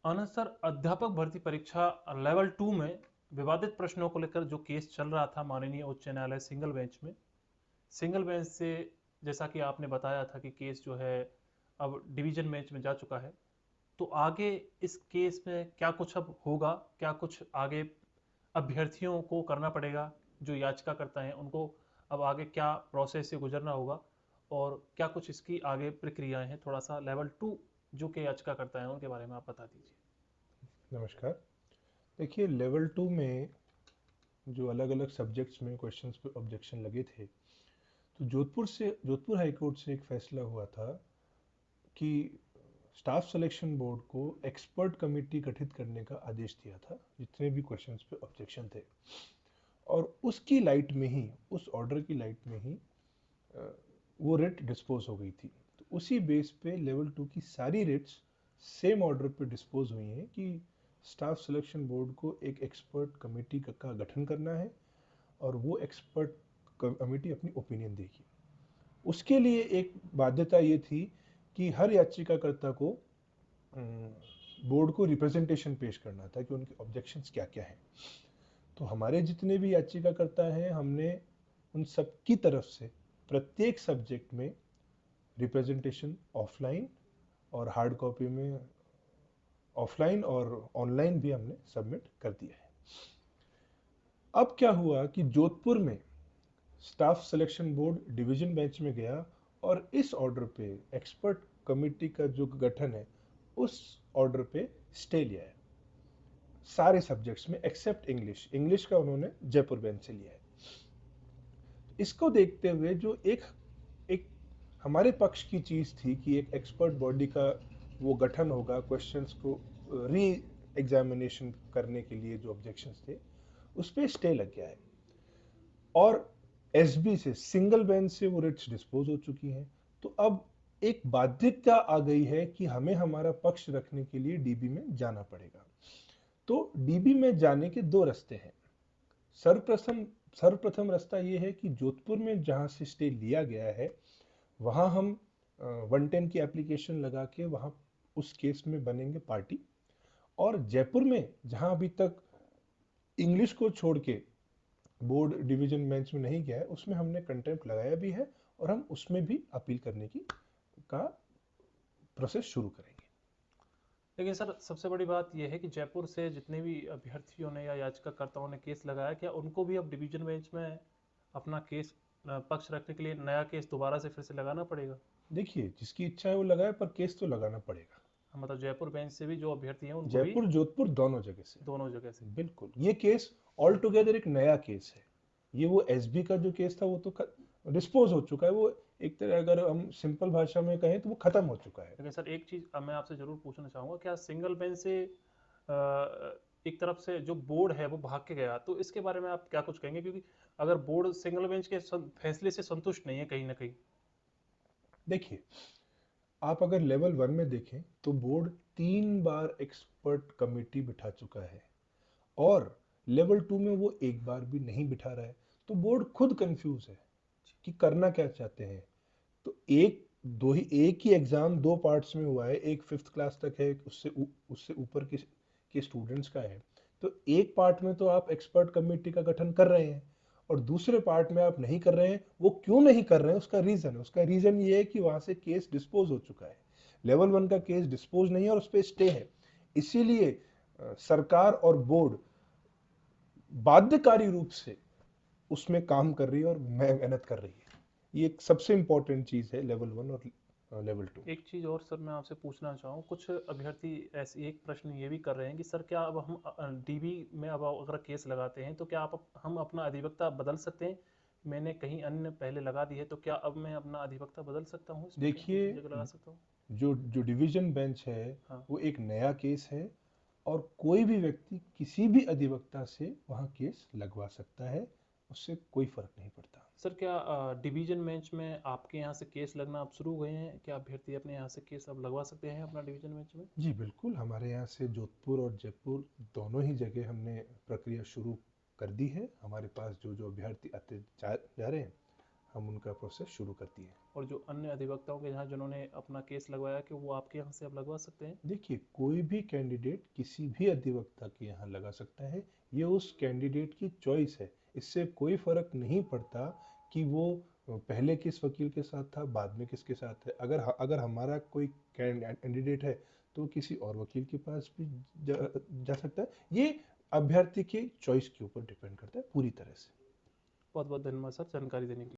आनंद sir, अध्यापक भर्ती परीक्षा लेवल 2 में विवादित प्रश्नों को लेकर जो केस चल रहा था माननीय उच्च न्यायालय सिंगल बेंच में, सिंगल बेंच से जैसा कि आपने बताया था कि केस जो है अब डिवीजन बेंच में जा चुका है। तो आगे इस केस में क्या कुछ अब होगा? क्या कुछ आगे अभ्यर्थियों को करना पड़ेगा? जो याचिका करता है उनको अब आगे क्या प्रोसेस से गुजरना होगा? और क्या कुछ इसकी आगे प्रक्रियाएं हैं? थोड़ा सा लेवल 2 जो कि याचिका करता है उनके बारे में आप बता दीजिए। नमस्कार। देखिए, लेवल 2 में जो अलग अलग सब्जेक्ट्स में क्वेश्चंस पे ऑब्जेक्शन लगे थे, तो जोधपुर हाई कोर्ट से एक फैसला हुआ था कि स्टाफ सिलेक्शन बोर्ड को एक्सपर्ट कमेटी गठित करने का आदेश दिया था जितने भी क्वेश्चंस पे ऑब्जेक्शन थे। और उसकी लाइट में ही, उस ऑर्डर की लाइट में ही अ, वो रिट डिस्पोज हो गई थी। तो उसी बेस पे लेवल 2 की सारी रिट्स सेम ऑर्डर पे डिस्पोज हुई हैं कि स्टाफ सिलेक्शन बोर्ड को एक एक्सपर्ट कमेटी का गठन करना है और वो एक्सपर्ट कमेटी अपनी ओपिनियन देगी। उसके लिए एक बाध्यता ये थी कि हर याचिकाकर्ता को बोर्ड को रिप्रेजेंटेशन पेश करना था कि उनके ऑब्जेक्शंस क्या क्या हैं। तो हमारे जितने भी याचिकाकर्ता हैं, हमने उन सब की तरफ से प्रत्येक सब्जेक्ट में रिप्रेजेंटेशन ऑफलाइन और हार्ड कॉपी में, ऑफलाइन और ऑनलाइन भी हमने सबमिट कर दिया है। अब क्या हुआ कि जोधपुर में staff selection board division bench में गया और इस ऑर्डर पे, एक्सपर्ट कमेटी का जो गठन है, उस ऑर्डर पे स्टे लिया है सारे सब्जेक्ट्स में एक्सेप्ट इंग्लिश। इंग्लिश का उन्होंने जयपुर बेंच से लिया है। इसको देखते हुए जो एक एक हमारे पक्ष की चीज थी कि एक एक्सपर्ट बॉडी का वो गठन होगा क्वेश्चंस को री एग्जामिनेशन करने के लिए, जो ऑब्जेक्शंस थे उस पर स्टे लग गया है। और एसबी से, सिंगल बेंच से वो रिट्स डिस्पोज हो चुकी हैं। तो अब एक बाध्यता आ गई है कि हमें हमारा पक्ष रखने के लिए डीबी में जाना पड़ेगा। तो डीबी में जाने के दो रास्ते हैं। सर्वप्रथम सर्वप्रथम रास्ता ये है कि जोधपुर में जहां से स्टे लिया गया है, वहां हम 110 की एप्लीकेशन लगा के वहां उस केस में बनेंगे पार्टी। और जयपुर में जहां अभी तक इंग्लिश को छोड़ के बोर्ड डिवीजन बेंच में नहीं गया है, उसमें हमने कंटेम्प्ट लगाया भी है और हम उसमें भी अपील करने की का प्रोसेस शुरू करेंगे। लेकिन सर, सबसे बड़ी बात यह है कि जयपुर से जितने भी अभ्यर्थियों ने या याचिकाकर्ताओं ने केस लगाया, क्या उनको भी अब डिवीजन बेंच में अपना केस पक्ष रखने के लिए नया केस दोबारा से फिर से लगाना पड़ेगा? देखिए, जिसकी इच्छा है वो लगाए, पर केस तो लगाना पड़ेगा। मतलब जयपुर बेंच से भी जो अभ्यर्थी हैं उनको भी जयपुर जोधपुर दोनों जगह से। दोनों जगह से? बिल्कुल, ये केस ऑल टुगेदर एक नया केस है। ये वो एसबी का जो केस था वो तो डिस्पोज हो चुका है। वो एक तरह अगर हम सिंपल भाषा में कहें तो वो खत्म हो चुका है। लेकिन सर, एक चीज़ अब मैं आपसे ज़रूर पूछना चाहूँगा, क्या सिंगल बेंच से एक तरफ से जो बोर्ड है वो भाग के गया, तो इसके बारे में आप क्या कुछ कहेंगे? क्योंकि अगर बोर्ड सिंगल बेंच के फैसले से संतुष्ट नहीं है कहीं ना कहीं। देखिए, आप अगर लेवल 1 में देखें तो बोर्ड 3 बार एक्सपर्ट कमेटी बिठा चुका है और लेवल 2 में वो एक बार भी नहीं बिठा रहा है। तो बोर्ड खुद कंफ्यूज है कि करना क्या चाहते हैं। तो एक ही एग्जाम दो पार्ट्स में हुआ है। एक फिफ्थ क्लास तक है, उससे ऊपर के स्टूडेंट्स का है। तो एक पार्ट में तो आप एक्सपर्ट कमेटी का गठन कर रहे हैं और दूसरे पार्ट में आप नहीं कर रहे हैं। वो क्यों नहीं कर रहे हैं, उसका रीजन ये है कि वहां से केस डिस्पोज हो चुका है। लेवल 1 का केस डिस्पोज नहीं है और उस पर स्टे है। इसीलिए सरकार और बोर्ड बाध्यकारी रूप से उसमें काम कर रही है और मेहनत कर रही है। ये एक सबसे इंपॉर्टेंट चीज है लेवल 1 और लेवल 2। एक चीज़ और सर मैं आपसे पूछना चाहूँ, कुछ अभ्यर्थी ऐसी एक प्रश्न ये भी कर रहे हैं कि सर, क्या अब हम डीबी में अब अगर केस लगाते हैं तो क्या हम अपना अधिवक्ता बदल सकते हैं? मैंने कहीं अन्य पहले लगा दी है, तो क्या अब मैं अपना अधिवक्ता बदल सकता हूँ इसमें? क्या देखिए, दूसरी जगह लगा सकता हूँ? जो डिवीजन बेंच है हाँ। वो एक नया केस है और कोई भी व्यक्ति किसी भी अधिवक्ता से वहाँ केस लगवा सकता है। उससे कोई फर्क नहीं पड़ता। सर, क्या डिवीजन बेंच में आपके यहाँ से केस लगना अब शुरू हुए हैं? क्या अभ्यर्थी अपने यहाँ से केस अब लगवा सकते हैं अपना डिवीजन बेंच में? जी बिल्कुल, हमारे यहाँ से जोधपुर और जयपुर दोनों ही जगह हमने प्रक्रिया शुरू कर दी है। हमारे पास जो जो अभ्यर्थी आते जा जा रहे हैं, हम उनका प्रोसेस शुरू कर दिए। और जो अन्य अधिवक्ताओं के यहाँ जिन्होंने अपना केस लगवाया कि वो आपके यहाँ से अब लगवा सकते हैं? देखिए, कोई भी कैंडिडेट किसी भी अधिवक्ता के यहाँ लगा सकता है, ये उस कैंडिडेट की चॉइस है। इससे कोई फर्क नहीं पड़ता कि वो पहले किस वकील के साथ था, बाद में किसके साथ है। अगर हमारा कोई कैंडिडेट है तो किसी और वकील के पास भी जा सकता है। ये अभ्यर्थी के चॉइस के ऊपर डिपेंड करता है पूरी तरह से। बहुत बहुत धन्यवाद सर जानकारी देने के लिए।